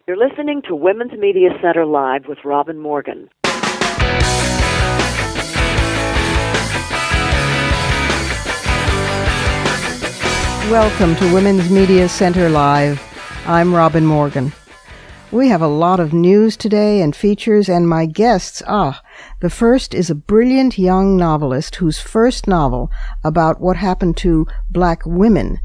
You're listening to Women's Media Center Live with Robin Morgan. Welcome to Women's Media Center Live. I'm Robin Morgan. We have a lot of news today and features, and my guests, the first is a brilliant young novelist whose first novel about what happened to black women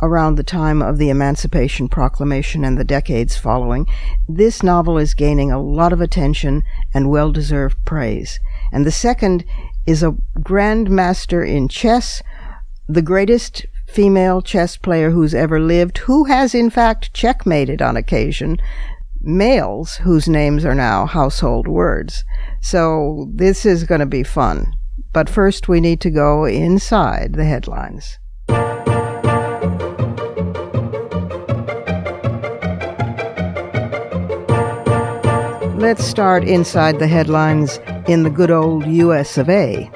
around the time of the Emancipation Proclamation and the decades following. This novel is gaining a lot of attention and well-deserved praise. And the second is a Grandmaster in chess, the greatest female chess player who's ever lived, who has in fact checkmated on occasion males whose names are now household words. So this is going to be fun. But first we need to go inside the headlines. Let's start inside the headlines in the good old US of A.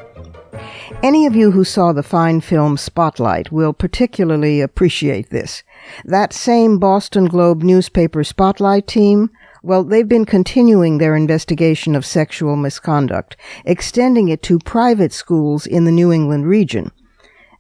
Any of you who saw the fine film Spotlight will particularly appreciate this. That same Boston Globe newspaper Spotlight team, well, they've been continuing their investigation of sexual misconduct, extending it to private schools in the New England region.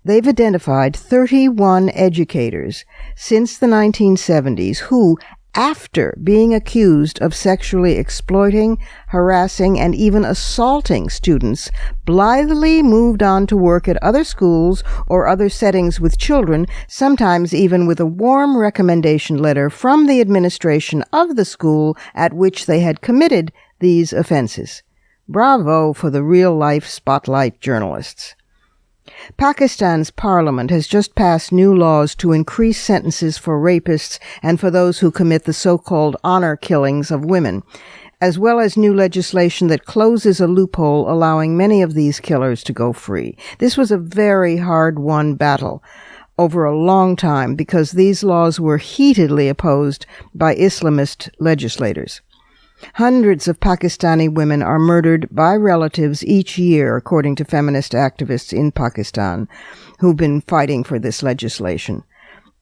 They've identified 31 educators since the 1970s who, after being accused of sexually exploiting, harassing, and even assaulting students, blithely moved on to work at other schools or other settings with children, sometimes even with a warm recommendation letter from the administration of the school at which they had committed these offenses. Bravo for the real-life Spotlight journalists. Pakistan's parliament has just passed new laws to increase sentences for rapists and for those who commit the so-called honor killings of women, as well as new legislation that closes a loophole allowing many of these killers to go free. This was a very hard-won battle over a long time because these laws were heatedly opposed by Islamist legislators. Hundreds of Pakistani women are murdered by relatives each year, according to feminist activists in Pakistan, who've been fighting for this legislation.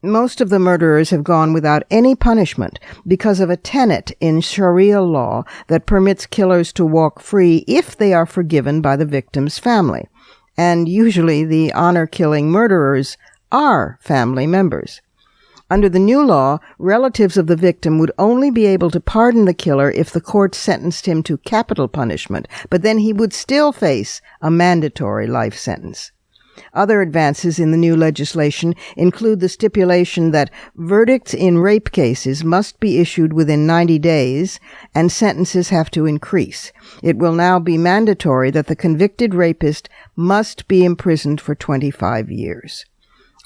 Most of the murderers have gone without any punishment because of a tenet in Sharia law that permits killers to walk free if they are forgiven by the victim's family. And usually the honor-killing murderers are family members. Under the new law, relatives of the victim would only be able to pardon the killer if the court sentenced him to capital punishment, but then he would still face a mandatory life sentence. Other advances in the new legislation include the stipulation that verdicts in rape cases must be issued within 90 days and sentences have to increase. It will now be mandatory that the convicted rapist must be imprisoned for 25 years.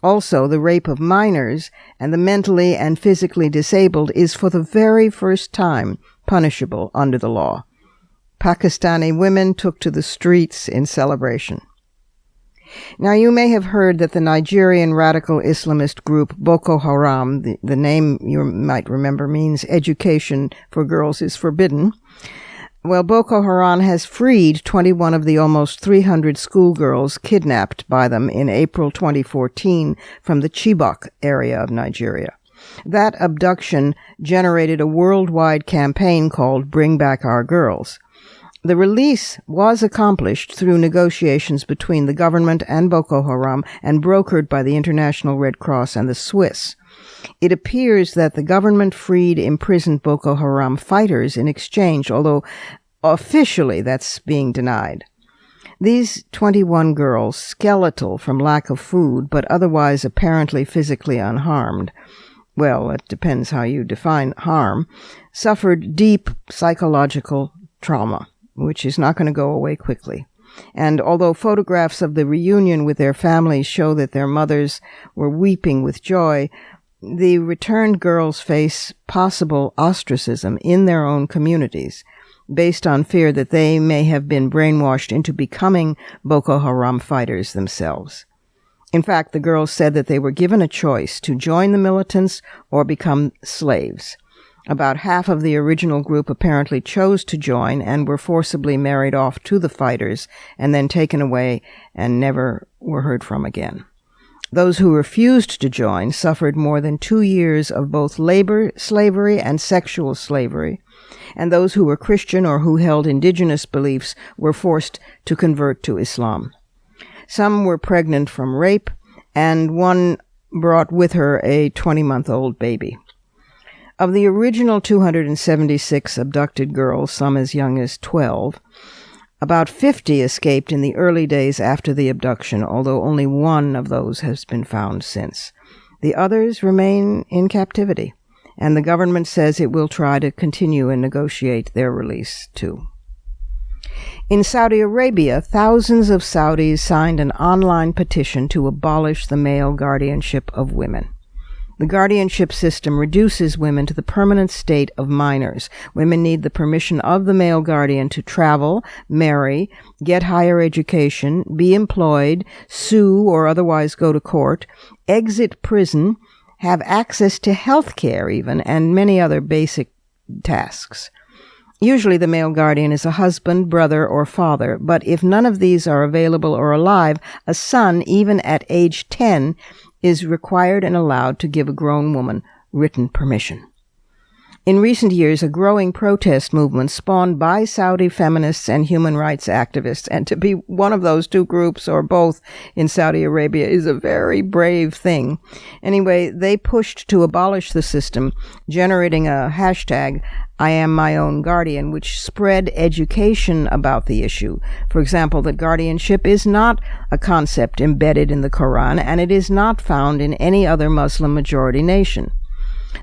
Also, the rape of minors and the mentally and physically disabled is for the very first time punishable under the law. Pakistani women took to the streets in celebration. Now, you may have heard that the Nigerian radical Islamist group Boko Haram, the name you might remember means education for girls is forbidden. Well, Boko Haram has freed 21 of the almost 300 schoolgirls kidnapped by them in April 2014 from the Chibok area of Nigeria. That abduction generated a worldwide campaign called Bring Back Our Girls. The release was accomplished through negotiations between the government and Boko Haram and brokered by the International Red Cross and the Swiss. It appears that the government freed imprisoned Boko Haram fighters in exchange, although officially that's being denied. These 21 girls, skeletal from lack of food, but otherwise apparently physically unharmed, well, it depends how you define harm, suffered deep psychological trauma, which is not going to go away quickly. And although photographs of the reunion with their families show that their mothers were weeping with joy, the returned girls face possible ostracism in their own communities based on fear that they may have been brainwashed into becoming Boko Haram fighters themselves. In fact, the girls said that they were given a choice to join the militants or become slaves. About half of the original group apparently chose to join and were forcibly married off to the fighters and then taken away and never were heard from again. Those who refused to join suffered more than 2 years of both labor slavery and sexual slavery, and those who were Christian or who held indigenous beliefs were forced to convert to Islam. Some were pregnant from rape, and one brought with her a 20-month-old baby. Of the original 276 abducted girls, some as young as 12, about 50 escaped in the early days after the abduction, although only one of those has been found since. The others remain in captivity, and the government says it will try to continue and negotiate their release, too. In Saudi Arabia, thousands of Saudis signed an online petition to abolish the male guardianship of women. The guardianship system reduces women to the permanent state of minors. Women need the permission of the male guardian to travel, marry, get higher education, be employed, sue or otherwise go to court, exit prison, have access to health care even, and many other basic tasks. Usually the male guardian is a husband, brother, or father, but if none of these are available or alive, a son, even at age 10, is required and allowed to give a grown woman written permission. In recent years, a growing protest movement spawned by Saudi feminists and human rights activists, and to be one of those two groups or both in Saudi Arabia is a very brave thing. Anyway, they pushed to abolish the system, generating a hashtag, I am my own guardian, which spread education about the issue. For example, that guardianship is not a concept embedded in the Quran, and it is not found in any other Muslim-majority nation.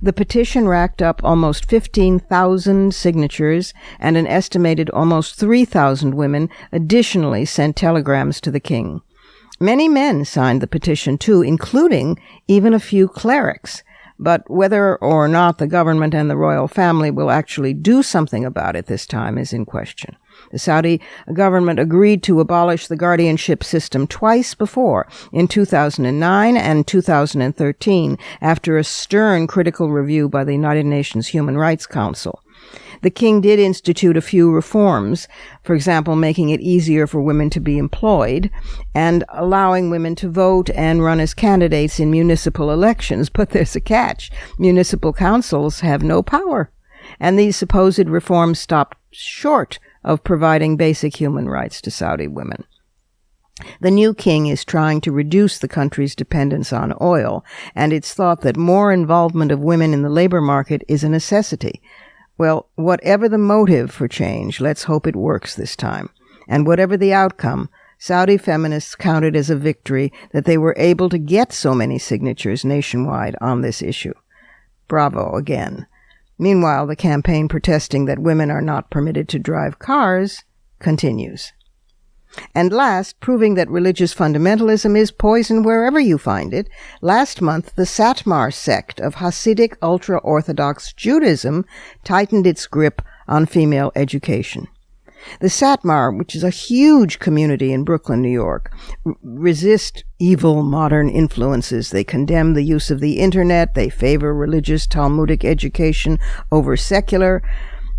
The petition racked up almost 15,000 signatures, and an estimated almost 3,000 women additionally sent telegrams to the king. Many men signed the petition, too, including even a few clerics. But whether or not the government and the royal family will actually do something about it this time is in question. The Saudi government agreed to abolish the guardianship system twice before, in 2009 and 2013, after a stern critical review by the United Nations Human Rights Council. The king did institute a few reforms, for example, making it easier for women to be employed and allowing women to vote and run as candidates in municipal elections. But there's a catch. Municipal councils have no power, and these supposed reforms stopped short of providing basic human rights to Saudi women. The new king is trying to reduce the country's dependence on oil, and it's thought that more involvement of women in the labor market is a necessity. Well, whatever the motive for change, let's hope it works this time. And whatever the outcome, Saudi feminists count it as a victory that they were able to get so many signatures nationwide on this issue. Bravo again. Meanwhile, the campaign protesting that women are not permitted to drive cars continues. And last, proving that religious fundamentalism is poison wherever you find it, last month the Satmar sect of Hasidic ultra-Orthodox Judaism tightened its grip on female education. The Satmar, which is a huge community in Brooklyn, New York, resist evil modern influences. They condemn the use of the internet. They favor religious Talmudic education over secular.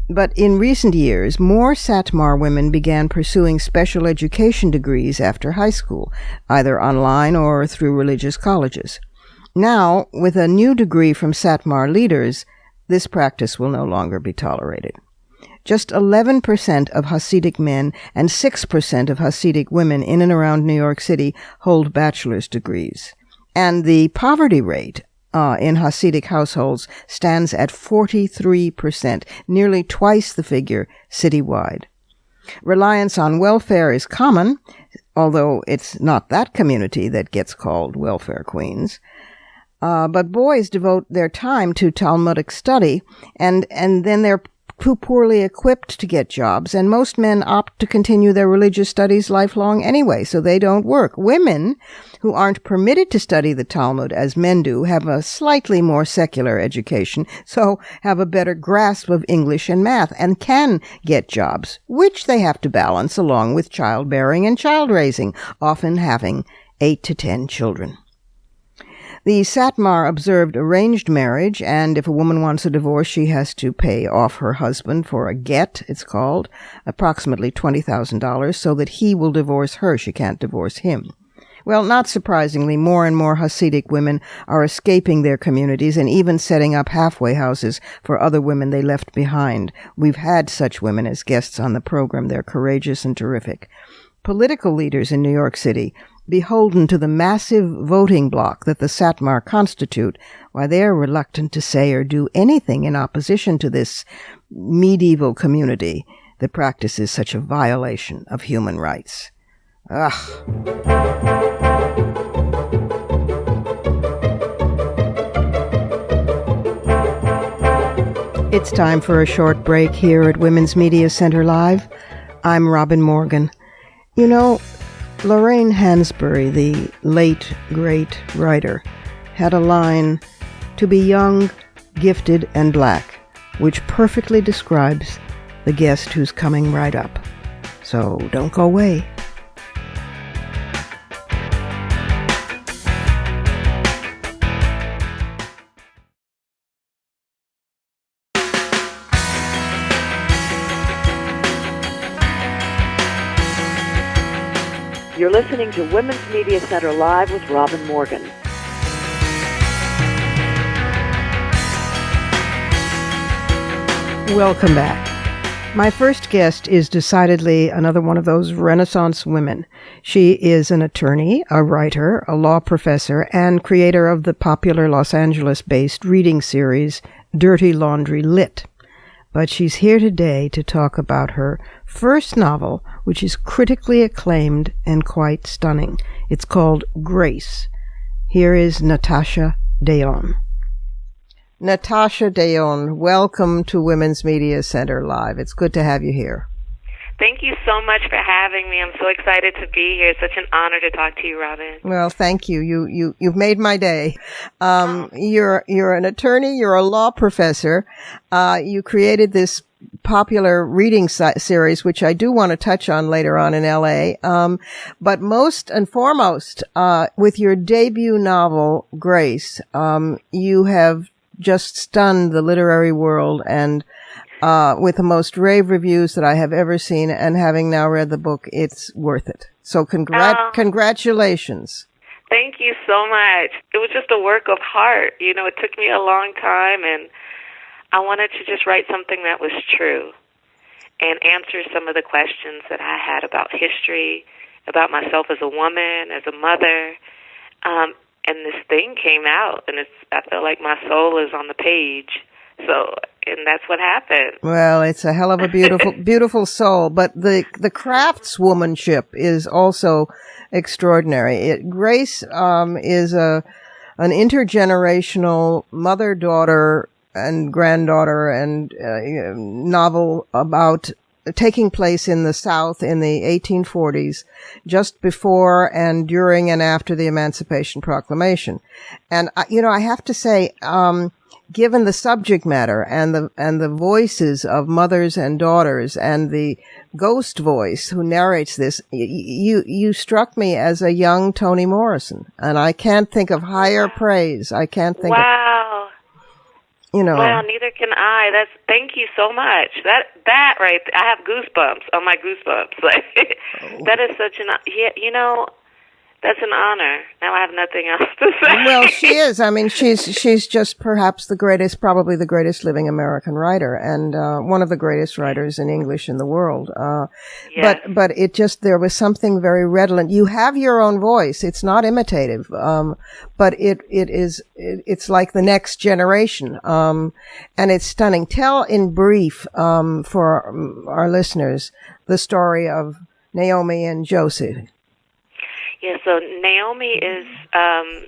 But in recent years, more Satmar women began pursuing special education degrees after high school, either online or through religious colleges. Now, with a new degree from Satmar leaders, this practice will no longer be tolerated. Just 11% of Hasidic men and 6% of Hasidic women in and around New York City hold bachelor's degrees. And the poverty rate in Hasidic households stands at 43%, nearly twice the figure citywide. Reliance on welfare is common, although it's not that community that gets called welfare queens. But boys devote their time to Talmudic study, and then they're too poorly equipped to get jobs, and most men opt to continue their religious studies lifelong anyway, so they don't work. Women, who aren't permitted to study the Talmud as men do, have a slightly more secular education, so have a better grasp of English and math, and can get jobs, which they have to balance along with childbearing and child-raising, often having 8 to 10 children. The Satmar observed arranged marriage, and if a woman wants a divorce, she has to pay off her husband for a get, it's called, approximately $20,000, so that he will divorce her. She can't divorce him. Well, not surprisingly, more and more Hasidic women are escaping their communities and even setting up halfway houses for other women they left behind. We've had such women as guests on the program. They're courageous and terrific. Political leaders in New York City, beholden to the massive voting bloc that the Satmar constitute, why they are reluctant to say or do anything in opposition to this medieval community that practices such a violation of human rights. Ugh. It's time for a short break here at Women's Media Center Live. I'm Robin Morgan. You know, Lorraine Hansberry, the late, great writer, had a line, "To be young, gifted, and black," which perfectly describes the guest who's coming right up. So don't go away. You're listening to Women's Media Center Live with Robin Morgan. Welcome back. My first guest is decidedly another one of those Renaissance women. She is an attorney, a writer, a law professor, and creator of the popular Los Angeles-based reading series Dirty Laundry Lit. But she's here today to talk about her first novel, which is critically acclaimed and quite stunning. It's called Grace. Here is Natashia Deón. Natashia Deón, welcome to Women's Media Center Live. It's good to have you here. Thank you so much for having me. I'm so excited to be here. It's such an honor to talk to you, Robin. Well, thank you. You've made my day. You're an attorney. You're a law professor. You created this popular reading series, which I do want to touch on later on in L.A. But most and foremost, with your debut novel, Grace, you have just stunned the literary world and with the most rave reviews that I have ever seen, and having now read the book, it's worth it. So congratulations. Thank you so much. It was just a work of heart. You know, it took me a long time, and I wanted to just write something that was true and answer some of the questions that I had about history, about myself as a woman, as a mother. And this thing came out, and I feel like my soul is on the page. And that's what happened. Well, it's a hell of a beautiful, beautiful soul. But the craftswomanship is also extraordinary. Grace is an intergenerational mother-daughter and granddaughter and novel about taking place in the South in the 1840s, just before and during and after the Emancipation Proclamation. And I have to say, given the subject matter and the voices of mothers and daughters and the ghost voice who narrates this, you struck me as a young Toni Morrison, and I can't think of higher praise. I can't think. Wow. Well, neither can I. Thank you so much. That right, I have goosebumps on my goosebumps. Like that is such an that's an honor. Now I have nothing else to say. Well, she is. I mean, she's just perhaps probably the greatest living American writer, and one of the greatest writers in English in the world. Yes. But there was something very redolent. You have your own voice. It's not imitative, but it's like the next generation, and it's stunning. Tell in brief, for our listeners, the story of Naomi and Josie. Yeah, so Naomi is,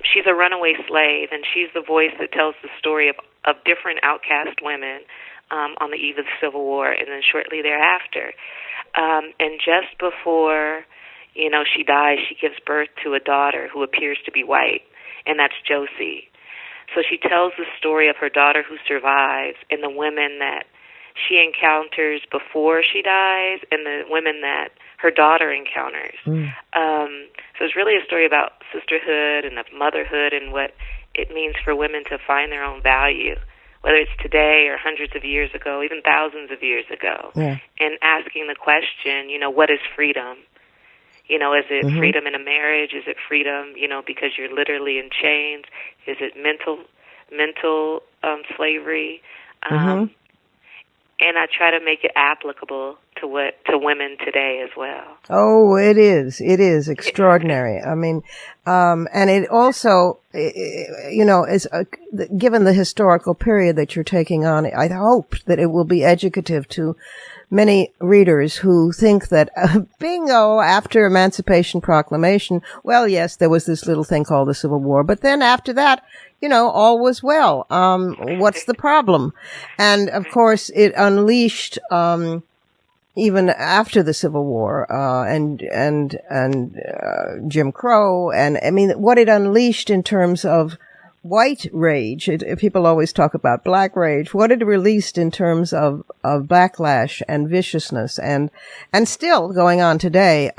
she's a runaway slave, and she's the voice that tells the story of different outcast women on the eve of the Civil War and then shortly thereafter. And just before, she dies, she gives birth to a daughter who appears to be white, and that's Josie. So she tells the story of her daughter who survives and the women that she encounters before she dies and the women that her daughter encounters. So it's really a story about sisterhood and of motherhood and what it means for women to find their own value, whether it's today or hundreds of years ago, even thousands of years ago, and asking the question, what is freedom? You know, is it freedom in a marriage? Is it freedom, you know, because you're literally in chains? Is it mental slavery? And I try to make it applicable to women today as well. Oh, it is extraordinary. I mean, and it also, you know, is given the historical period that you're taking on, I hope that it will be educative to many readers who think that bingo, after Emancipation Proclamation, well, yes, there was this little thing called the Civil War, but then after that, you know, all was well. What's the problem? And of course, it unleashed, even after the Civil War, and Jim Crow, and I mean, what it unleashed in terms of white rage. People always talk about black rage. What it released in terms of backlash and viciousness, and still going on today.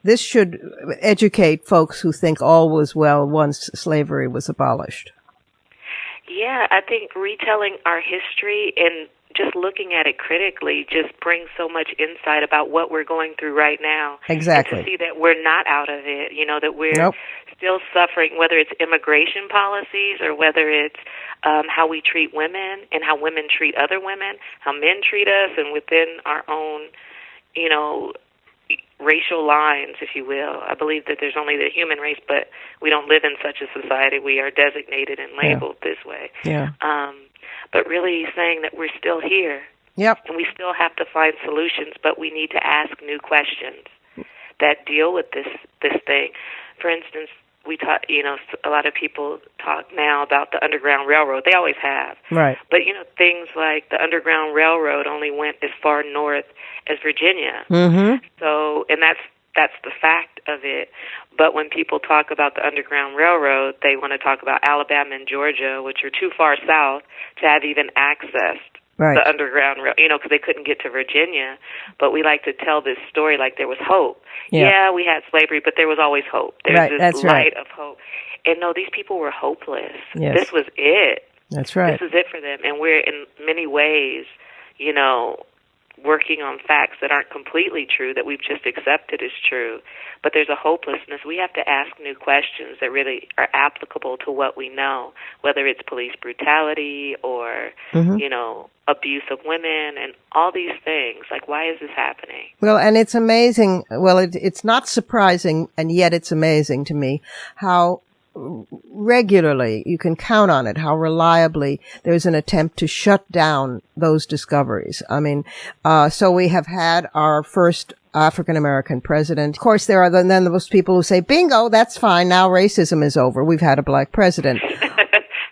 This should educate folks who think all was well once slavery was abolished. Yeah, I think retelling our history and just looking at it critically just brings so much insight about what we're going through right now. Exactly. And to see that we're not out of it, you know, that we're still suffering, whether it's immigration policies or whether it's how we treat women and how women treat other women, how men treat us, and within our own, you know, racial lines, if you will. I believe that there's only the human race, but we don't live in such a society. We are designated and labeled this way. Yeah. But really saying that we're still here. Yep. And we still have to find solutions, but we need to ask new questions that deal with this thing. For instance, we talk, you know, a lot of people talk now about the Underground Railroad. They always have. Right. But, you know, things like the Underground Railroad only went as far north as Virginia. So, and that's the fact of it. But when people talk about the Underground Railroad, they want to talk about Alabama and Georgia, which are too far south to have even accessed the Underground Railroad, you know, because they couldn't get to Virginia. But we like to tell this story like there was hope. Yeah, we had slavery, but there was always hope. There's this light of hope. And no, these people were hopeless. Yes. This was it. That's right. This is it for them. And we're in many ways, you know, working on facts that aren't completely true, that we've just accepted as true. But there's a hopelessness. We have to ask new questions that really are applicable to what we know, whether it's police brutality or, you know, abuse of women and all these things. Like, why is this happening? Well, and it's amazing. Well, it's not surprising, and yet it's amazing to me how regularly, you can count on it, how reliably there's an attempt to shut down those discoveries. I mean, so we have had our first African-American president. Of course, there are then those people who say, bingo, that's fine, now racism is over. We've had a black president.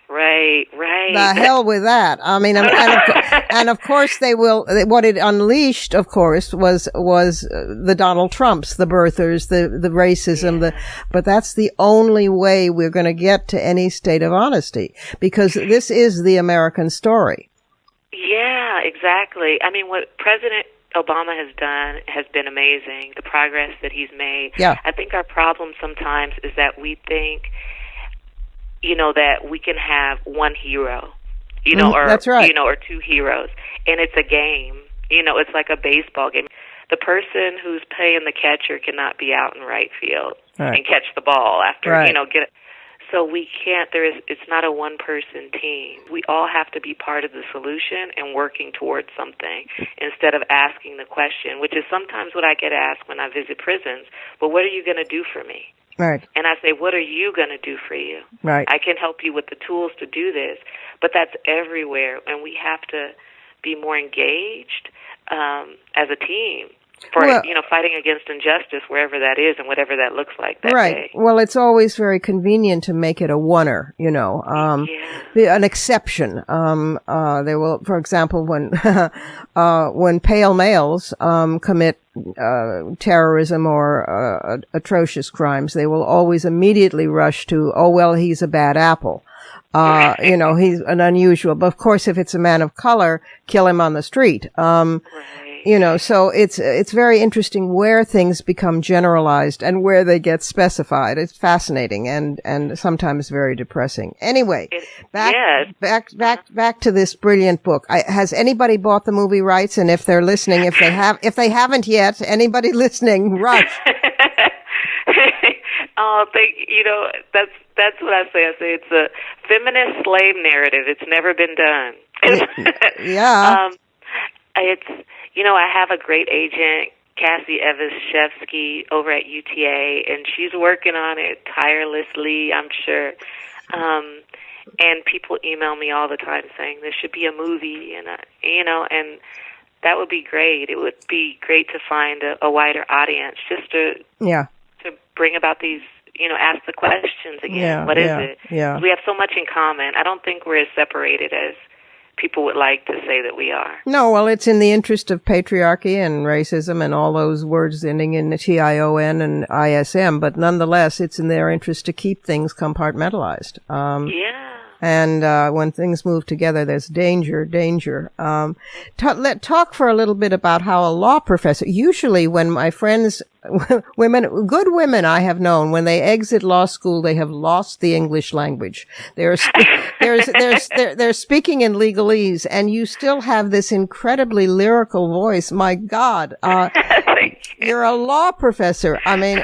Right. The hell with that. I mean, and of course they will, what it unleashed, of course, was the Donald Trumps, the birthers, the racism, but that's the only way we're going to get to any state of honesty, because this is the American story. Yeah, exactly. I mean, what President Obama has done has been amazing, the progress that he's made. Yeah. I think our problem sometimes is that we think, you know, that we can have one hero, you know, or, that's right. you know, or two heroes, and it's a game. You know, it's like a baseball game. The person who's playing the catcher cannot be out in right field and catch the ball after, you know, get it. So we can't, it's not a one-person team. We all have to be part of the solution and working towards something instead of asking the question, which is sometimes what I get asked when I visit prisons, well, what are you going to do for me? Right. And I say, what are you going to do for you? Right. I can help you with the tools to do this, but that's everywhere, and we have to be more engaged as a team for, you know, fighting against injustice wherever that is and whatever that looks like that day. Well, it's always very convenient to make it a oneer, you know, an exception. There will, for example, when pale males commit terrorism or atrocious crimes, they will always immediately rush to, oh, well, he's a bad apple. You know, he's an unusual. But of course, if it's a man of color, kill him on the street. You know, so it's very interesting where things become generalized and where they get specified. It's fascinating and sometimes very depressing. Anyway, back to this brilliant book. Has anybody bought the movie rights? And if they're listening, if they haven't yet, anybody listening, rush. Oh, that's what I say. I say it's a feminist slave narrative. It's never been done. Yeah. I have a great agent, Cassie Evans-Shevsky, over at UTA, and she's working on it tirelessly, I'm sure. And people email me all the time saying there should be a movie, and that would be great. It would be great to find a wider audience just to bring about these, ask the questions again. What is it? Yeah. We have so much in common. I don't think we're as separated as people would like to say that we are. No, well, it's in the interest of patriarchy and racism and all those words ending in TION and ISM, but nonetheless, it's in their interest to keep things compartmentalized. And when things move together, there's danger. Talk for a little bit about how a law professor, usually when my friends, good women I have known, when they exit law school, they have lost the English language. They're speaking in legalese, and you still have this incredibly lyrical voice. My God, you're a law professor. I mean,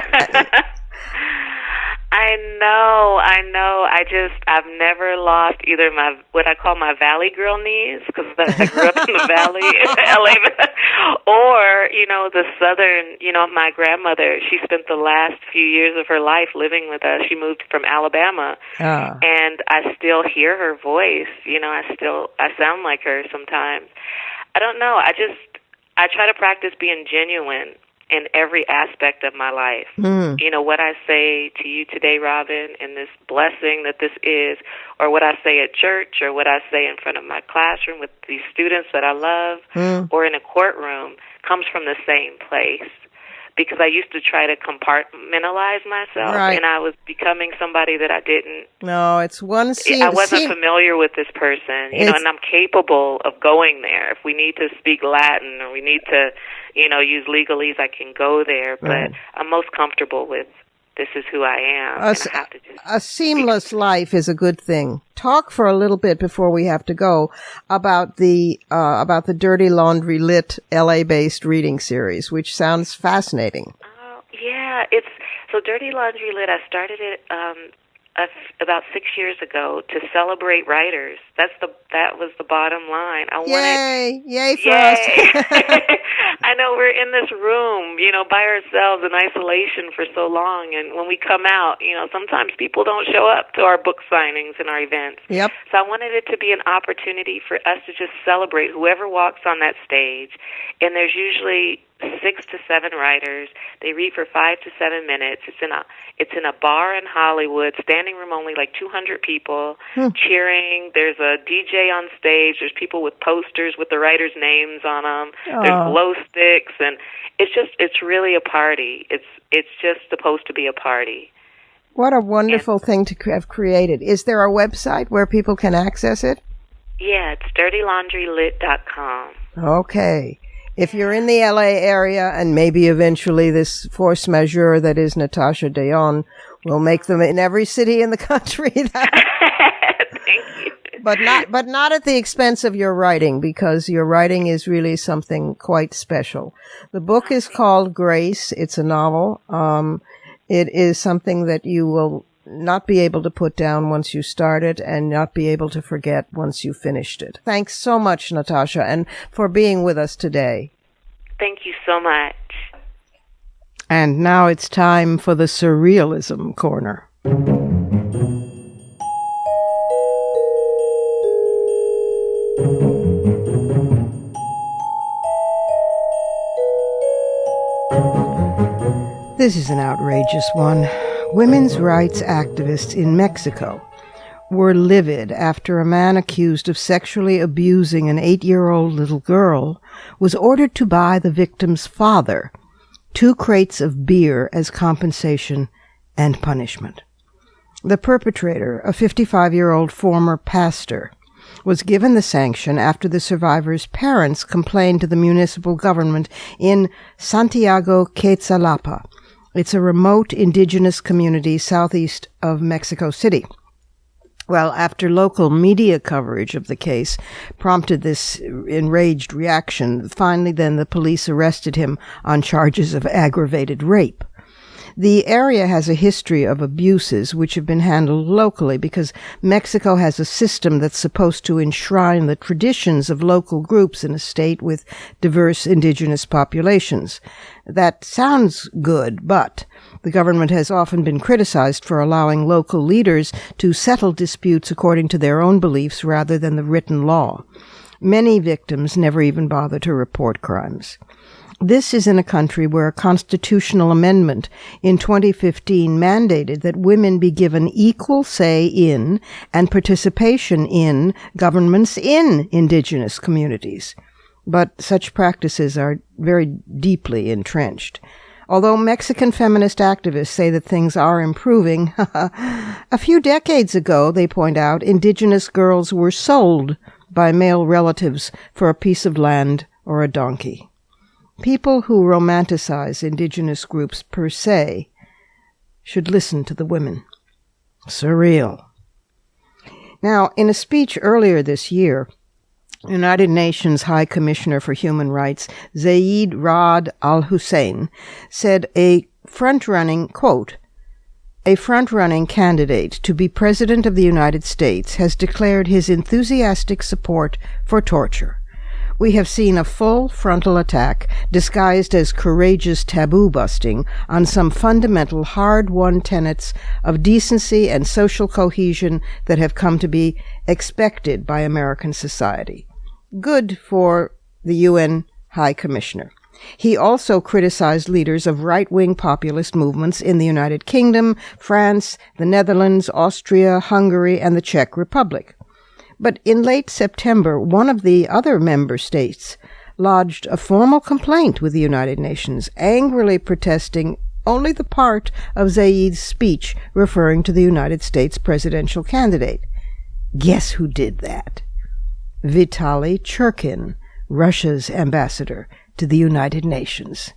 I know. I've never lost either what I call my valley girl knees, because I grew up in the valley in LA, or, the southern, my grandmother, she spent the last few years of her life living with us. She moved from Alabama, and I still hear her voice. I sound like her sometimes. I don't know. I try to practice being genuine in every aspect of my life. What I say to you today, Robin, and this blessing that this is, or what I say at church, or what I say in front of my classroom with these students that I love, or in a courtroom, comes from the same place. Because I used to try to compartmentalize myself, and I was becoming somebody that I didn't. No, it's one scene. I wasn't familiar with this person, and I'm capable of going there. If we need to speak Latin or we need to, use legalese, I can go there. But I'm most comfortable with this is who I am. A seamless life is a good thing. Talk for a little bit before we have to go about the Dirty Laundry Lit LA-based reading series, which sounds fascinating. Yeah, so Dirty Laundry Lit. I started it about 6 years ago to celebrate writers. That was the bottom line. Yay for us! I know we're in this room, by ourselves in isolation for so long, and when we come out, sometimes people don't show up to our book signings and our events. Yep. So I wanted it to be an opportunity for us to just celebrate whoever walks on that stage, and there's usually 6 to 7 writers. They read for 5 to 7 minutes. It's in a bar in Hollywood, standing room only, like 200 people cheering. There's a DJ on stage. There's people with posters with the writers' names on them. There's glow sticks, and it's really a party. It's just supposed to be a party. What a wonderful thing to have created. Is there a website where people can access it? Yeah, it's dirtylaundrylit.com. Okay. If you're in the LA area, and maybe eventually this force majeure that is Natashia Deón will make them in every city in the country. Thank you. But not at the expense of your writing, because your writing is really something quite special. The book is called Grace. It's a novel. It is something that you will not be able to put down once you start it, and not be able to forget once you finished it. Thanks so much, Natashia, and for being with us today. Thank you so much. And now it's time for the Surrealism Corner. This is an outrageous one. Women's rights activists in Mexico were livid after a man accused of sexually abusing an 8-year-old little girl was ordered to buy the victim's father 2 crates of beer as compensation and punishment. The perpetrator, a 55-year-old former pastor, was given the sanction after the survivor's parents complained to the municipal government in Santiago Quetzalapa. It's a remote indigenous community southeast of Mexico City. Well, after local media coverage of the case prompted this enraged reaction, finally then the police arrested him on charges of aggravated rape. The area has a history of abuses which have been handled locally because Mexico has a system that's supposed to enshrine the traditions of local groups in a state with diverse indigenous populations. That sounds good, but the government has often been criticized for allowing local leaders to settle disputes according to their own beliefs rather than the written law. Many victims never even bother to report crimes. This is in a country where a constitutional amendment in 2015 mandated that women be given equal say in and participation in governments in indigenous communities. But such practices are very deeply entrenched. Although Mexican feminist activists say that things are improving, a few decades ago, they point out, indigenous girls were sold by male relatives for a piece of land or a donkey. People who romanticize indigenous groups per se should listen to the women. Surreal. Now, in a speech earlier this year, United Nations High Commissioner for Human Rights, Zeid Ra'ad al-Hussein, said a front-running candidate to be President of the United States has declared his enthusiastic support for torture. We have seen a full frontal attack disguised as courageous taboo-busting on some fundamental hard-won tenets of decency and social cohesion that have come to be expected by American society. Good for the UN High Commissioner. He also criticized leaders of right-wing populist movements in the United Kingdom, France, the Netherlands, Austria, Hungary, and the Czech Republic. But in late September, one of the other member states lodged a formal complaint with the United Nations, angrily protesting only the part of Zeid's speech referring to the United States presidential candidate. Guess who did that? Vitaly Churkin, Russia's ambassador to the United Nations.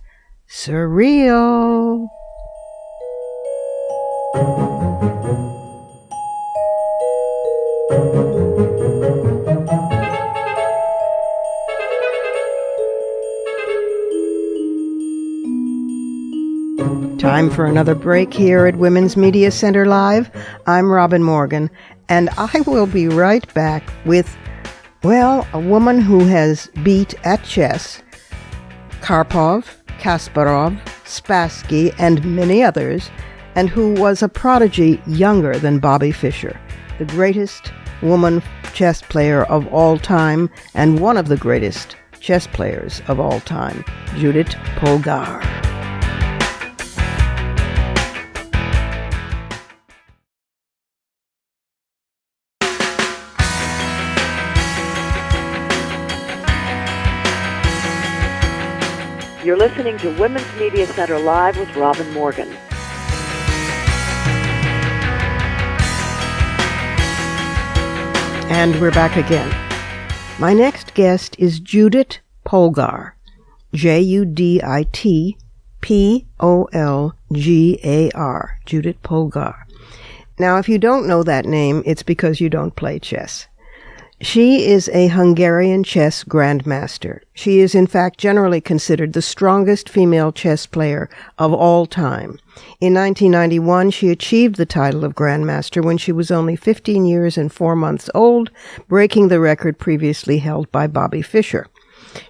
Surreal. Time for another break here at Women's Media Center Live. I'm Robin Morgan, and I will be right back with, well, a woman who has beat at chess Karpov, Kasparov, Spasky, and many others, and who was a prodigy younger than Bobby Fischer, the greatest woman chess player of all time and one of the greatest chess players of all time, Judit Polgár. You're listening to Women's Media Center Live with Robin Morgan. And we're back again. My next guest is Judit Polgár, Judit-Polgar, Judit Polgár. Now, if you don't know that name, it's because you don't play chess. She is a Hungarian chess grandmaster. She is, in fact, generally considered the strongest female chess player of all time. In 1991, she achieved the title of grandmaster when she was only 15 years and 4 months old, breaking the record previously held by Bobby Fischer.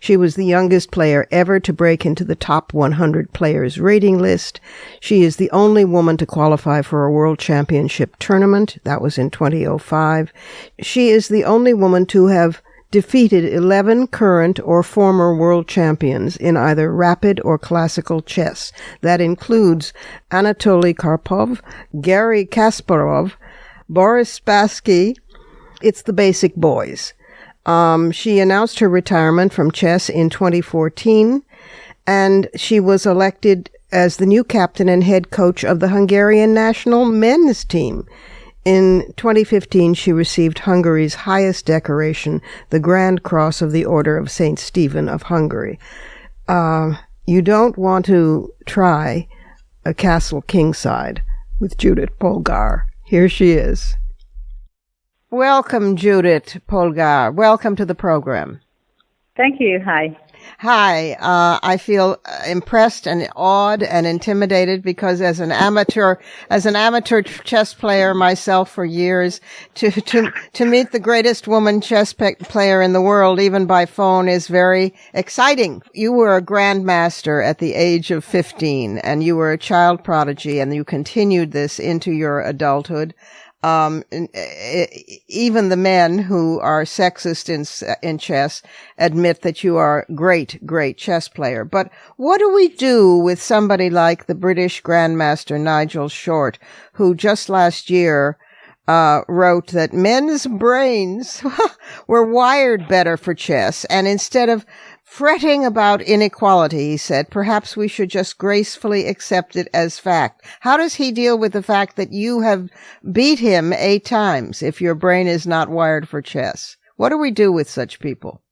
She was the youngest player ever to break into the top 100 players rating list. She is the only woman to qualify for a world championship tournament. That was in 2005. She is the only woman to have defeated 11 current or former world champions in either rapid or classical chess. That includes Anatoly Karpov, Garry Kasparov, Boris Spasky. It's the basic boys. She announced her retirement from chess in 2014, and she was elected as the new captain and head coach of the Hungarian national men's team. In 2015, she received Hungary's highest decoration, the Grand Cross of the Order of St. Stephen of Hungary. You don't want to try a castle kingside with Judit Polgár. Here she is. Welcome, Judit Polgár. Welcome to the program. Thank you. Hi. Hi. I feel impressed and awed and intimidated because as an amateur chess player myself for years, to meet the greatest woman chess player in the world, even by phone, is very exciting. You were a Grandmaster at the age of 15, and you were a child prodigy, and you continued this into your adulthood. Even the men who are sexist in chess admit that you are great chess player. But what do we do with somebody like the British Grandmaster Nigel Short, who just last year wrote that men's brains were wired better for chess, and instead of fretting about inequality, he said, perhaps we should just gracefully accept it as fact. How does he deal with the fact that you have beat him 8 times if your brain is not wired for chess? What do we do with such people?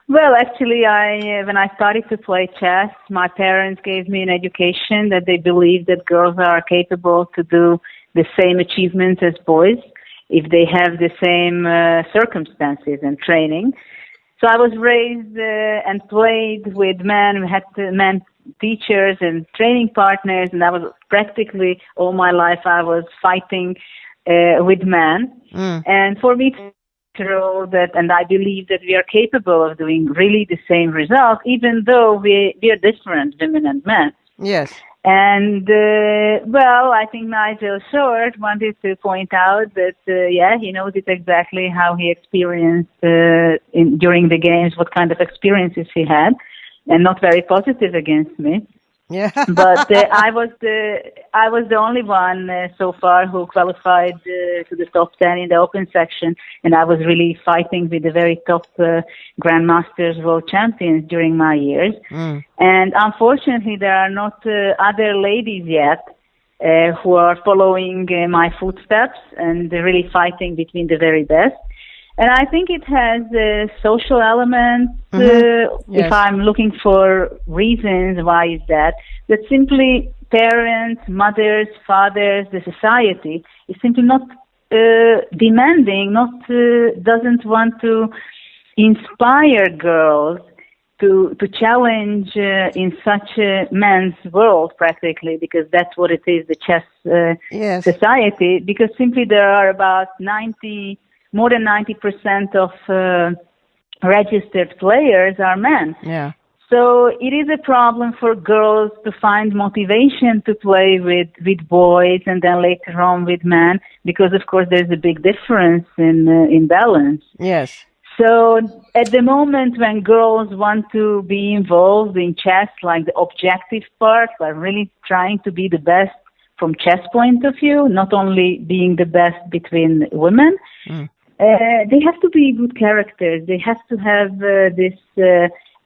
Well, actually, when I started to play chess, my parents gave me an education that they believe that girls are capable to do the same achievements as boys if they have the same circumstances and training. So I was raised and played with men, had men teachers and training partners, and I was practically all my life I was fighting with men. And for me, and I believe that we are capable of doing really the same results, even though we are different, women and men. Yes. And, well, I think Nigel Short wanted to point out that, he knows it exactly how he experienced during the games, what kind of experiences he had, and not very positive against me. Yeah. But I was the only one so far who qualified to the top 10 in the open section, and I was really fighting with the very top Grandmasters world champions during my years. And unfortunately, there are not other ladies yet who are following my footsteps and really fighting between the very best. And I think it has social elements. Yes. If I'm looking for reasons why is that simply parents, mothers, fathers, the society is simply not demanding, doesn't want to inspire girls to challenge in such a men's world practically, because that's what it is, the chess society, because simply there are about more than 90% of registered players are men. Yeah. So it is a problem for girls to find motivation to play with boys and then later on with men, because of course there's a big difference in balance. Yes. So at the moment when girls want to be involved in chess, like the objective part, like really trying to be the best from chess point of view, not only being the best between women, they have to be good characters. They have to have this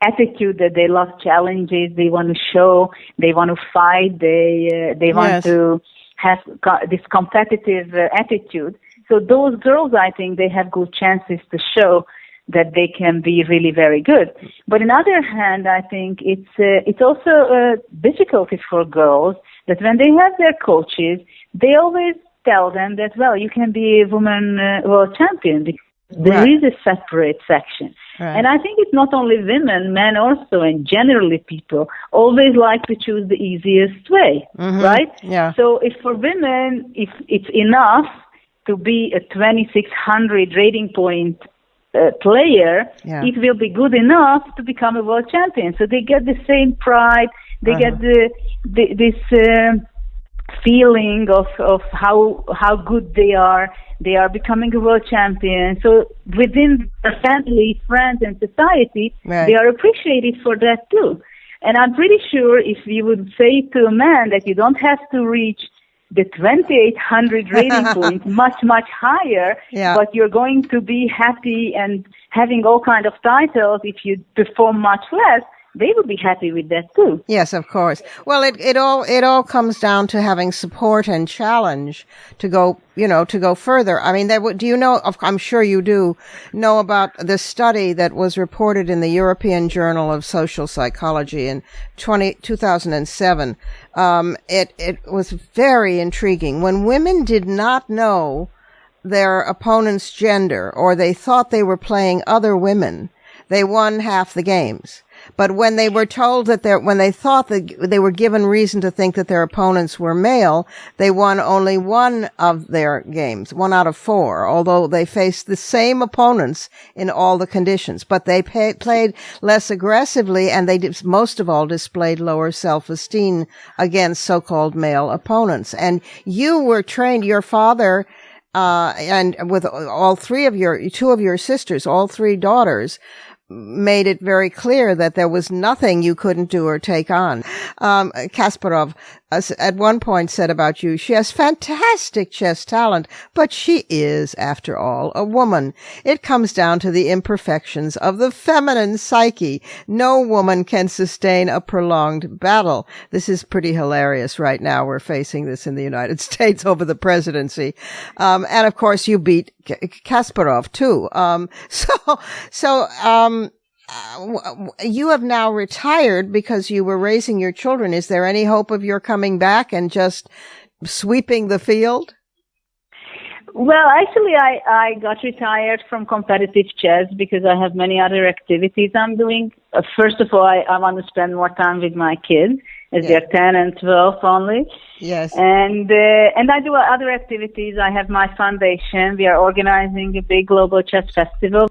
attitude that they love challenges. They want to show. They want to fight. They want to have this competitive attitude. So those girls, I think, they have good chances to show that they can be really very good. But on the other hand, I think it's also a difficulty for girls that when they have their coaches, they always tell them that, well, you can be a woman world champion because there is a separate section. Right. And I think it's not only women, men also, and generally people always like to choose the easiest way, right? Yeah. So if for women, if it's enough to be a 2600 rating point player, it will be good enough to become a world champion. So they get the same pride, they get this feeling of how good they are becoming a world champion. So within their family, friends, and society, they are appreciated for that too. And I'm pretty sure if we would say to a man that you don't have to reach the 2800 rating points, much higher, but you're going to be happy and having all kind of titles if you perform much less, they would be happy with that too. Yes, of course. Well, it all comes down to having support and challenge to go further. I mean, do you know, I'm sure you do know about the study that was reported in the European Journal of Social Psychology in 2007. It was very intriguing. When women did not know their opponent's gender or they thought they were playing other women, they won half the games. But when they were told that when they thought that they were given reason to think that their opponents were male, they won only one of their games, 1 out of 4, although they faced the same opponents in all the conditions. But they played less aggressively, and they most of all displayed lower self-esteem against so-called male opponents. And you were trained, your father, and with two of your sisters, all 3 daughters, made it very clear that there was nothing you couldn't do or take on. Kasparov at one point said about you, she has fantastic chess talent, but she is, after all, a woman. It comes down to the imperfections of the feminine psyche. No woman can sustain a prolonged battle. This is pretty hilarious right now. We're facing this in the United States over the presidency. And of course you beat Kasparov too. You have now retired because you were raising your children. Is there any hope of your coming back and just sweeping the field? Well, actually, I got retired from competitive chess because I have many other activities I'm doing. First of all, I want to spend more time with my kids, as they're 10 and 12 only. Yes. And I do other activities. I have my foundation. We are organizing a big global chess festival.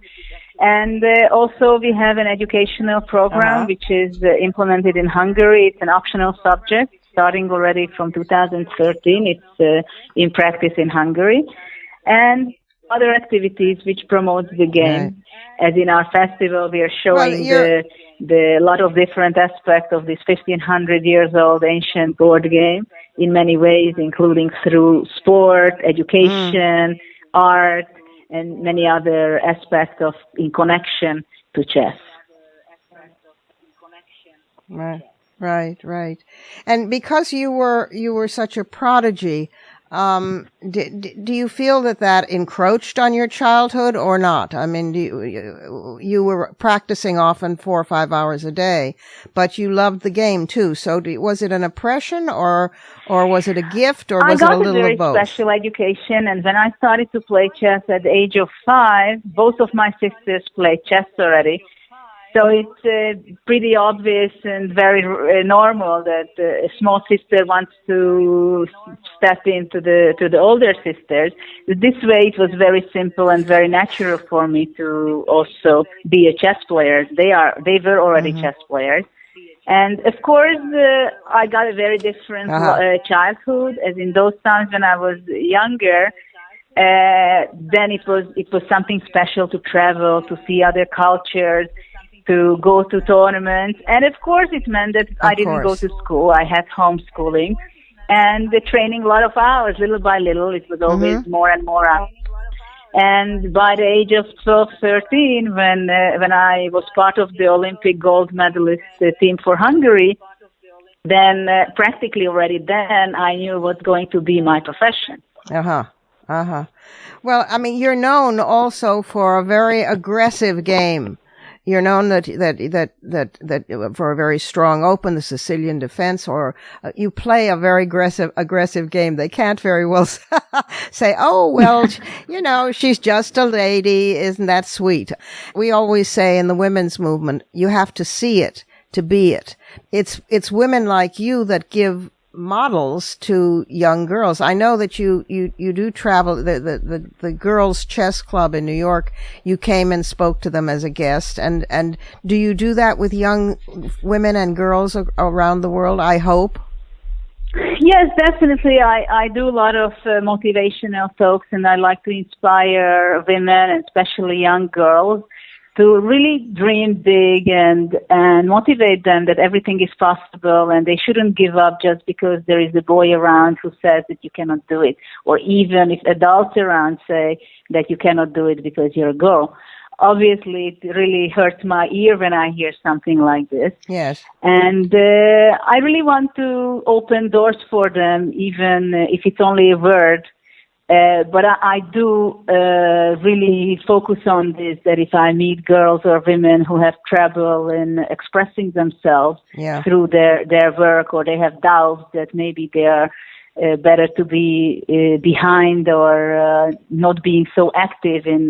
And also we have an educational program which is implemented in Hungary. It's an optional subject starting already from 2013. It's in practice in Hungary. And other activities which promotes the game. Right. As in our festival, we are showing the lot of different aspects of this 1,500 years old ancient board game in many ways, including through sport, education, art, and many other aspects in connection to chess. Right. And because you were such a prodigy, do you feel that encroached on your childhood or not? I mean, you were practicing often 4 or 5 hours a day, but you loved the game too. So was it an oppression or was it a gift or was it a little of both? I got a very special education, and when I started to play chess at the age of 5, both of my sisters played chess already. So it's pretty obvious and very normal that a small sister wants to step into the older sisters. This way, it was very simple and very natural for me to also be a chess player. They were already chess players, and of course, I got a very different childhood. As in those times when I was younger, then it was something special to travel, to see other cultures, to go to tournaments. And of course it meant that I didn't go to school. I had homeschooling and the training a lot of hours, little by little. It was always more and more hours. And by the age of 12, 13, when I was part of the Olympic gold medalist team for Hungary, then practically already then I knew what's going to be my profession. Well, I mean, you're known also for a very aggressive game. You're known that for a very strong open, the Sicilian defense, or you play a very aggressive game. They can't very well say, oh, well, she's just a lady. Isn't that sweet? We always say in the women's movement, you have to see it to be it. It's women like you that give models to young girls. I know that you do travel, the girls' chess club in New York, you came and spoke to them as a guest, and do you do that with young women and girls around the world, I hope? Yes, definitely. I do a lot of motivational talks, and I like to inspire women, especially young girls, to really dream big and motivate them that everything is possible and they shouldn't give up just because there is a boy around who says that you cannot do it, or even if adults around say that you cannot do it because you're a girl. Obviously, it really hurts my ear when I hear something like this. Yes. And I really want to open doors for them, even if it's only a word. But I do really focus on this, that if I meet girls or women who have trouble in expressing themselves through their work, or they have doubts that maybe they are better to be behind or not being so active in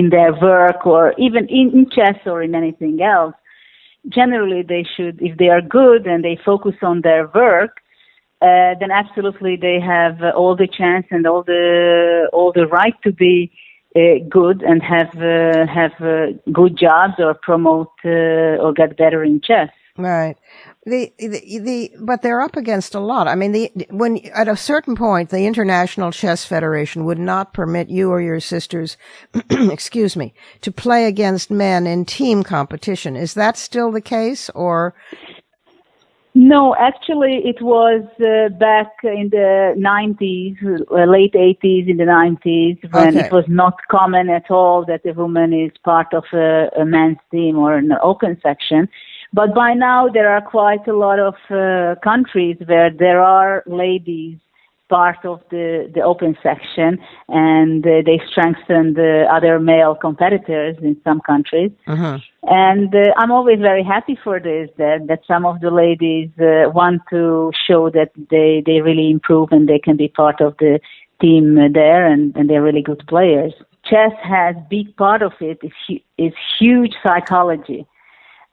their work, or even in chess or in anything else. Generally, they should, if they are good and they focus on their work, then absolutely they have all the chance and all the right to be good and have good jobs or promote or get better in chess. Right. But they're up against a lot. I mean, when at a certain point, the International Chess Federation would not permit you or your sisters, excuse me, to play against men in team competition. Is that still the case, or? No, actually, it was back in the 90s, late 80s, in the 90s, when it was not common at all that a woman is part of a men's team or an open section. But by now, there are quite a lot of countries where there are ladies part of the open section, and they strengthen the other male competitors in some countries. Uh-huh. And I'm always very happy for this, that some of the ladies want to show that they really improve and they can be part of the team there, and they're really good players. Chess has big part of it is huge psychology.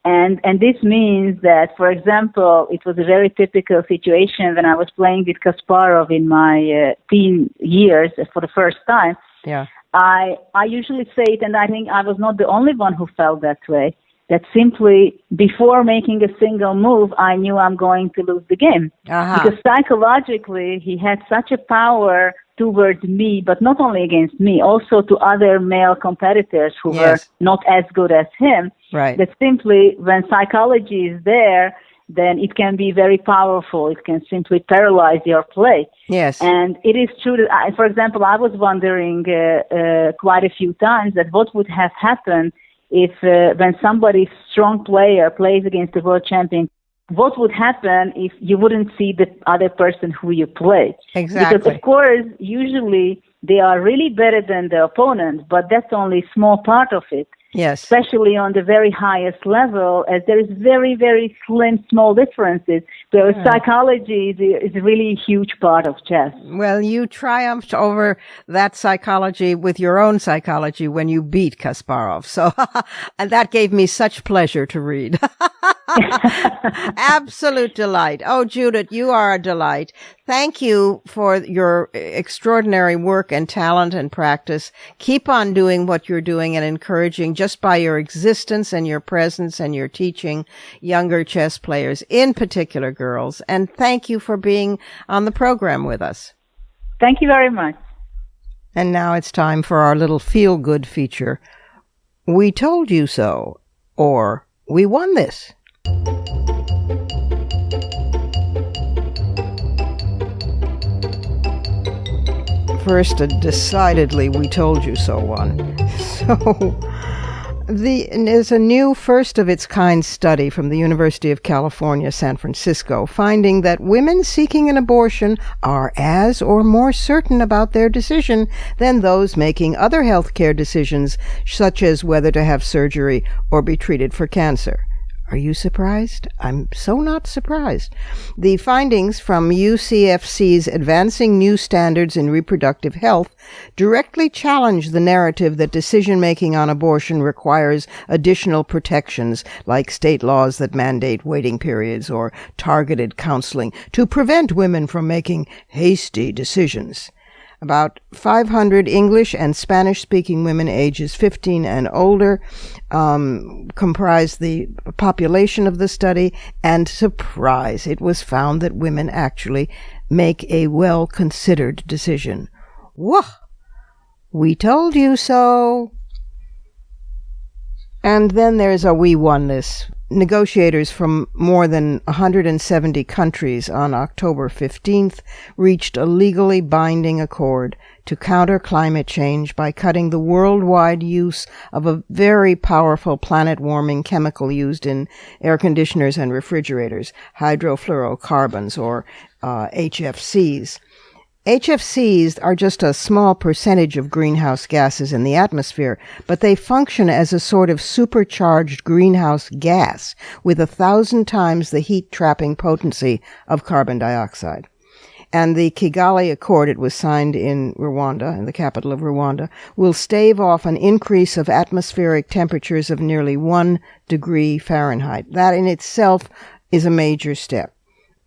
And this means that, for example, it was a very typical situation when I was playing with Kasparov in my teen years for the first time. Yeah. I usually say it, and I think I was not the only one who felt that way, that simply before making a single move, I knew I'm going to lose the game. Uh-huh. Because psychologically, he had such a power towards me, but not only against me, also to other male competitors who were not as good as him. Right. That simply, when psychology is there, then it can be very powerful. It can simply paralyze your play. Yes. And it is true that, for example, I was wondering quite a few times that what would have happened if when somebody's strong player plays against the world champion, what would happen if you wouldn't see the other person who you play? Exactly. Because, of course, usually they are really better than the opponent, but that's only a small part of it. Yes. Especially on the very highest level, as there is very, very slim, small differences. So psychology is really a huge part of chess. Well, you triumphed over that psychology with your own psychology when you beat Kasparov. So, and that gave me such pleasure to read. Absolute delight. Oh, Judit, you are a delight. Thank you for your extraordinary work and talent and practice. Keep on doing what you're doing and encouraging just by your existence and your presence and your teaching younger chess players, in particular girls. And thank you for being on the program with us. Thank you very much. And now it's time for our little feel-good feature. We told you so, or we won this. First, a decidedly we told you so one. So, there's a new first-of-its-kind study from the University of California, San Francisco, finding that women seeking an abortion are as or more certain about their decision than those making other healthcare decisions, such as whether to have surgery or be treated for cancer. Are you surprised? I'm so not surprised. The findings from UCFC's Advancing New Standards in Reproductive Health directly challenge the narrative that decision-making on abortion requires additional protections, like state laws that mandate waiting periods or targeted counseling to prevent women from making hasty decisions. About 500 English and Spanish-speaking women ages 15 and older comprise the population of the study, and surprise, it was found that women actually make a well-considered decision. Whoa! We told you so. And then there's a we won this. Negotiators from more than 170 countries on October 15th reached a legally binding accord to counter climate change by cutting the worldwide use of a very powerful planet-warming chemical used in air conditioners and refrigerators, hydrofluorocarbons, or HFCs. HFCs are just a small percentage of greenhouse gases in the atmosphere, but they function as a sort of supercharged greenhouse gas with 1,000 times the heat-trapping potency of carbon dioxide. And the Kigali Accord, it was signed in Rwanda, in the capital of Rwanda, will stave off an increase of atmospheric temperatures of nearly 1 degree Fahrenheit. That in itself is a major step.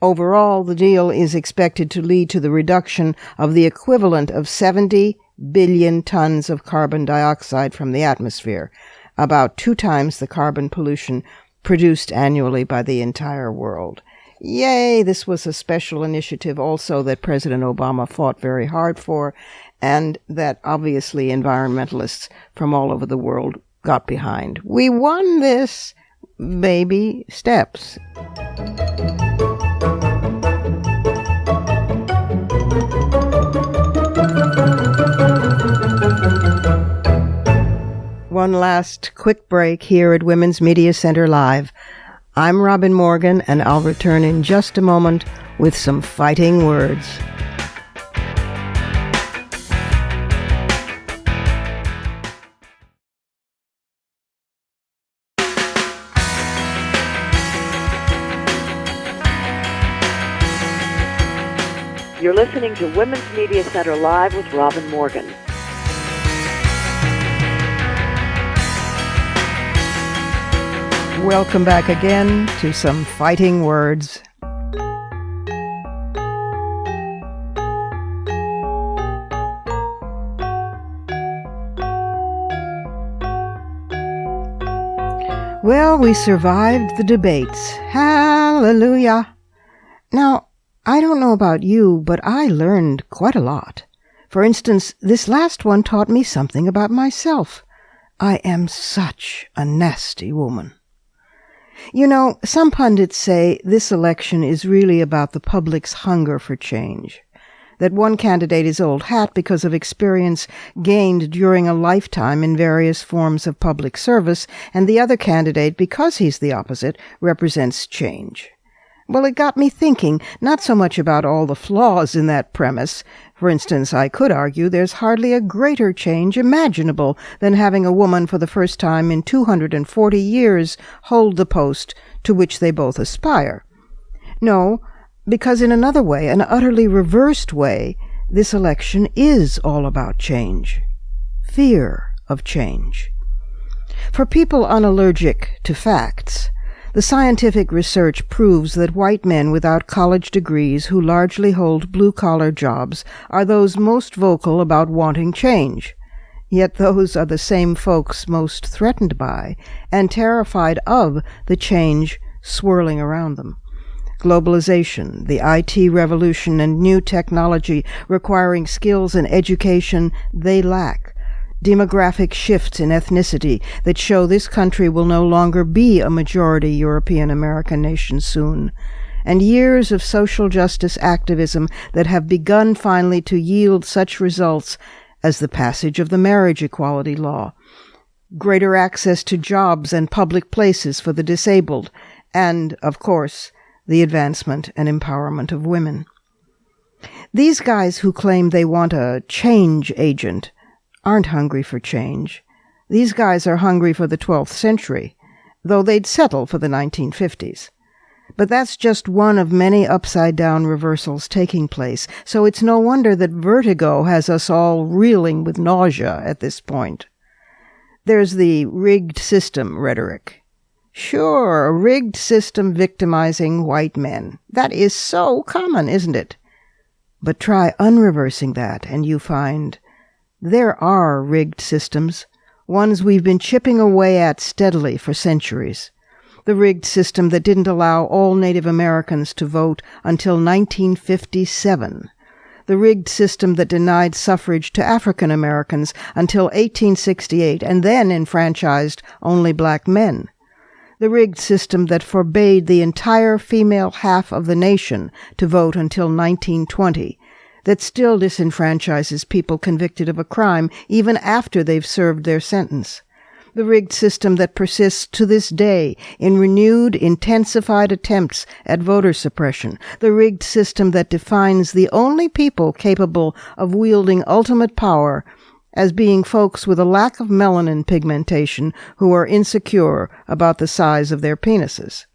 Overall, the deal is expected to lead to the reduction of the equivalent of 70 billion tons of carbon dioxide from the atmosphere, about 2 times the carbon pollution produced annually by the entire world. Yay! This was a special initiative also that President Obama fought very hard for, and that obviously environmentalists from all over the world got behind. We won this. Baby steps. One last quick break here at Women's Media Center Live. I'm Robin Morgan, and I'll return in just a moment with some fighting words. You're listening to Women's Media Center Live with Robin Morgan. Welcome back again to some fighting words. Well, we survived the debates. Hallelujah. Now, I don't know about you, but I learned quite a lot. For instance, this last one taught me something about myself. I am such a nasty woman. You know, some pundits say this election is really about the public's hunger for change. That one candidate is old hat because of experience gained during a lifetime in various forms of public service, and the other candidate, because he's the opposite, represents change. Well, it got me thinking not so much about all the flaws in that premise. For instance, I could argue there's hardly a greater change imaginable than having a woman for the first time in 240 years hold the post to which they both aspire. No, because in another way, an utterly reversed way, this election is all about change. Fear of change. For people unallergic to facts, the scientific research proves that white men without college degrees who largely hold blue-collar jobs are those most vocal about wanting change. Yet those are the same folks most threatened by and terrified of the change swirling around them. Globalization, the IT revolution, and new technology requiring skills and education they lack. Demographic shifts in ethnicity that show this country will no longer be a majority European American nation soon, and years of social justice activism that have begun finally to yield such results as the passage of the marriage equality law, greater access to jobs and public places for the disabled, and, of course, the advancement and empowerment of women. These guys who claim they want a change agent aren't hungry for change. These guys are hungry for the 12th century, though they'd settle for the 1950s. But that's just one of many upside-down reversals taking place, so it's no wonder that vertigo has us all reeling with nausea at this point. There's the rigged system rhetoric. Sure, a rigged system victimizing white men. That is so common, isn't it? But try unreversing that, and you find there are rigged systems, ones we've been chipping away at steadily for centuries. The rigged system that didn't allow all Native Americans to vote until 1957. The rigged system that denied suffrage to African Americans until 1868 and then enfranchised only black men. The rigged system that forbade the entire female half of the nation to vote until 1920, that still disenfranchises people convicted of a crime even after they've served their sentence. The rigged system that persists to this day in renewed, intensified attempts at voter suppression. The rigged system that defines the only people capable of wielding ultimate power as being folks with a lack of melanin pigmentation who are insecure about the size of their penises.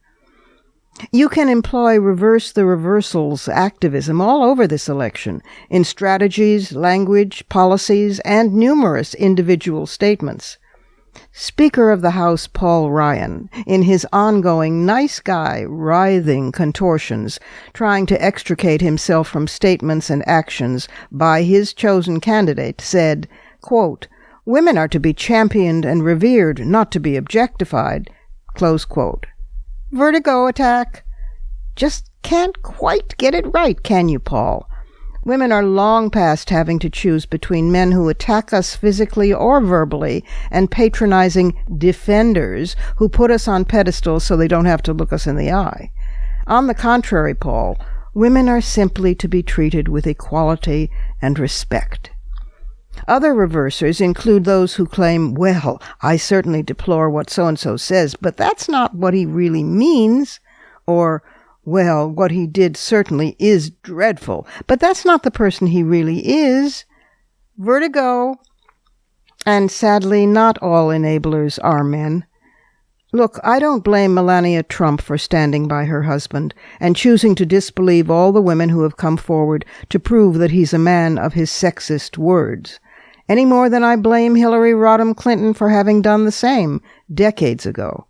You can employ reverse the reversals activism all over this election, in strategies, language, policies, and numerous individual statements. Speaker of the House Paul Ryan, in his ongoing nice guy writhing contortions, trying to extricate himself from statements and actions by his chosen candidate, said, quote, "Women are to be championed and revered, not to be objectified," close quote. Vertigo attack. Just can't quite get it right, can you, Paul? Women are long past having to choose between men who attack us physically or verbally and patronizing defenders who put us on pedestals so they don't have to look us in the eye. On the contrary, Paul, women are simply to be treated with equality and respect. Other reversers include those who claim, well, I certainly deplore what so-and-so says, but that's not what he really means, or, well, what he did certainly is dreadful, but that's not the person he really is. Vertigo. And sadly, not all enablers are men. Look, I don't blame Melania Trump for standing by her husband and choosing to disbelieve all the women who have come forward to prove that he's a man of his sexist words, any more than I blame Hillary Rodham Clinton for having done the same decades ago.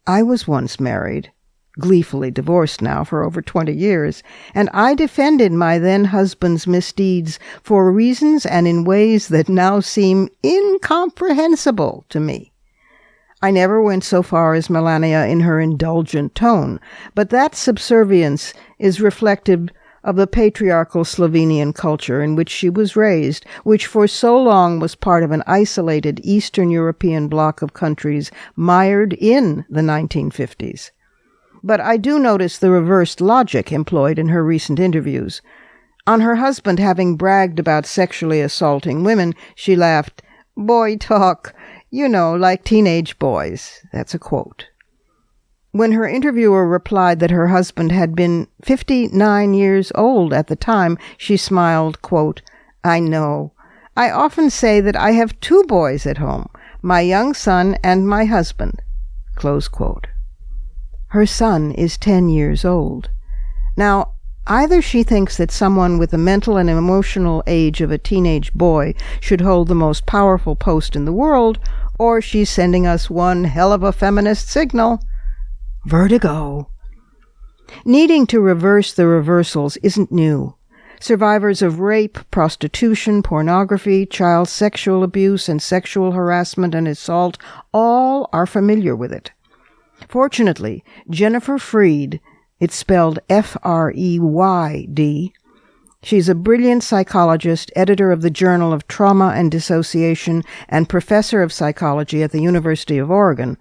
I was once married, gleefully divorced now for over 20 years, and I defended my then-husband's misdeeds for reasons and in ways that now seem incomprehensible to me. I never went so far as Melania in her indulgent tone, but that subservience is reflective of the patriarchal Slovenian culture in which she was raised, which for so long was part of an isolated Eastern European bloc of countries mired in the 1950s. But I do notice the reversed logic employed in her recent interviews. On her husband having bragged about sexually assaulting women, she laughed, "Boy talk, you know, like teenage boys." That's a quote. When her interviewer replied that her husband had been 59 years old at the time, she smiled, quote, "I know. I often say that I have 2 boys at home, my young son and my husband," close quote. Her son is 10 years old. Now, either she thinks that someone with the mental and emotional age of a teenage boy should hold the most powerful post in the world, or she's sending us one hell of a feminist signal. Vertigo. Needing to reverse the reversals isn't new. Survivors of rape, prostitution, pornography, child sexual abuse, and sexual harassment and assault all are familiar with it. Fortunately, Jennifer Freyd, it's spelled F-R-E-Y-D, she's a brilliant psychologist, editor of the Journal of Trauma and Dissociation, and professor of psychology at the University of Oregon.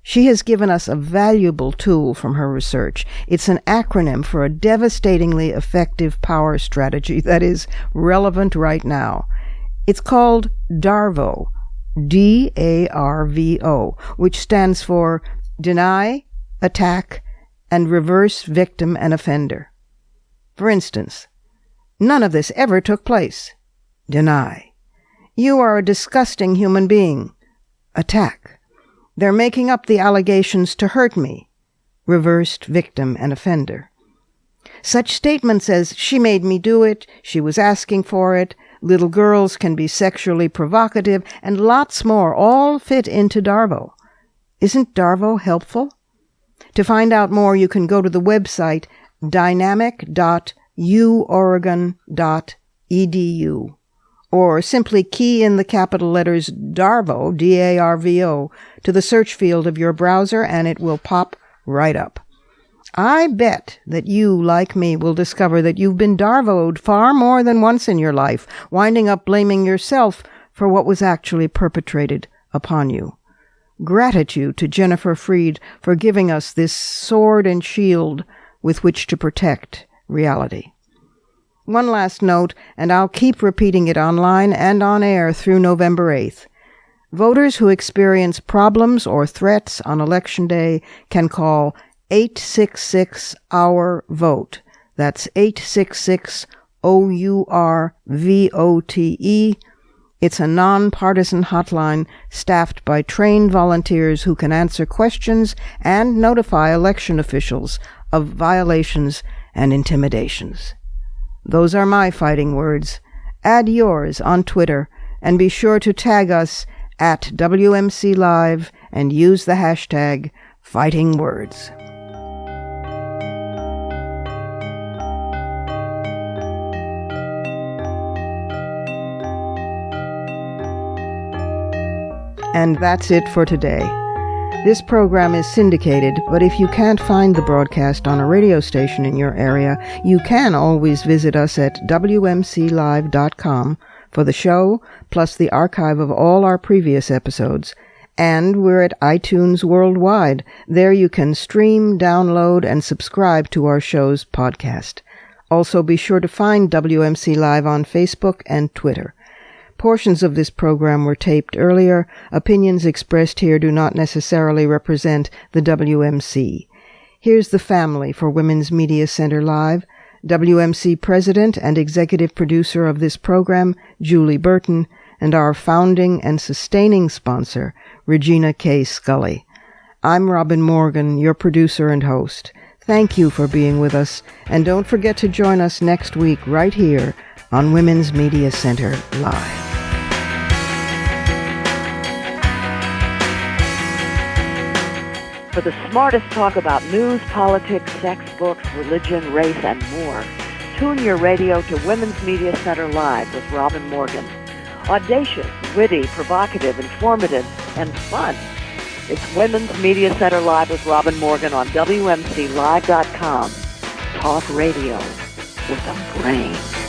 She has given us a valuable tool from her research. It's an acronym for a devastatingly effective power strategy that is relevant right now. It's called DARVO, D-A-R-V-O, which stands for Deny, Attack, and Reverse Victim and Offender. For instance, none of this ever took place. Deny. You are a disgusting human being. Attack. They're making up the allegations to hurt me. Reversed victim and offender. Such statements as, she made me do it, she was asking for it, little girls can be sexually provocative, and lots more all fit into DARVO. Isn't DARVO helpful? To find out more, you can go to the website dynamic.uoregon.edu, or simply key in the capital letters DARVO, D-A-R-V-O, to the search field of your browser, and it will pop right up. I bet that you, like me, will discover that you've been DARVO'd far more than once in your life, winding up blaming yourself for what was actually perpetrated upon you. Gratitude to Jennifer Freyd for giving us this sword and shield with which to protect reality. One last note, and I'll keep repeating it online and on air through November 8th. Voters who experience problems or threats on Election Day can call 866-OUR-VOTE. That's 866-OUR-VOTE, It's a nonpartisan hotline staffed by trained volunteers who can answer questions and notify election officials of violations and intimidations. Those are my fighting words. Add yours on Twitter and be sure to tag us at WMC Live and use the hashtag #FightingWords. And that's it for today. This program is syndicated, but if you can't find the broadcast on a radio station in your area, you can always visit us at WMCLive.com for the show, plus the archive of all our previous episodes. And we're at iTunes worldwide. There you can stream, download, and subscribe to our show's podcast. Also be sure to find WMC Live on Facebook and Twitter. Portions of this program were taped earlier. Opinions expressed here do not necessarily represent the WMC. Here's the family for Women's Media Center Live. WMC President and Executive Producer of this program, Julie Burton, and our founding and sustaining sponsor, Regina K. Scully. I'm Robin Morgan, your producer and host. Thank you for being with us, and don't forget to join us next week right here on Women's Media Center Live. For the smartest talk about news, politics, sex, books, religion, race, and more, tune your radio to Women's Media Center Live with Robin Morgan. Audacious, witty, provocative, informative, and fun. It's Women's Media Center Live with Robin Morgan on WMCLive.com. Talk radio with a brain.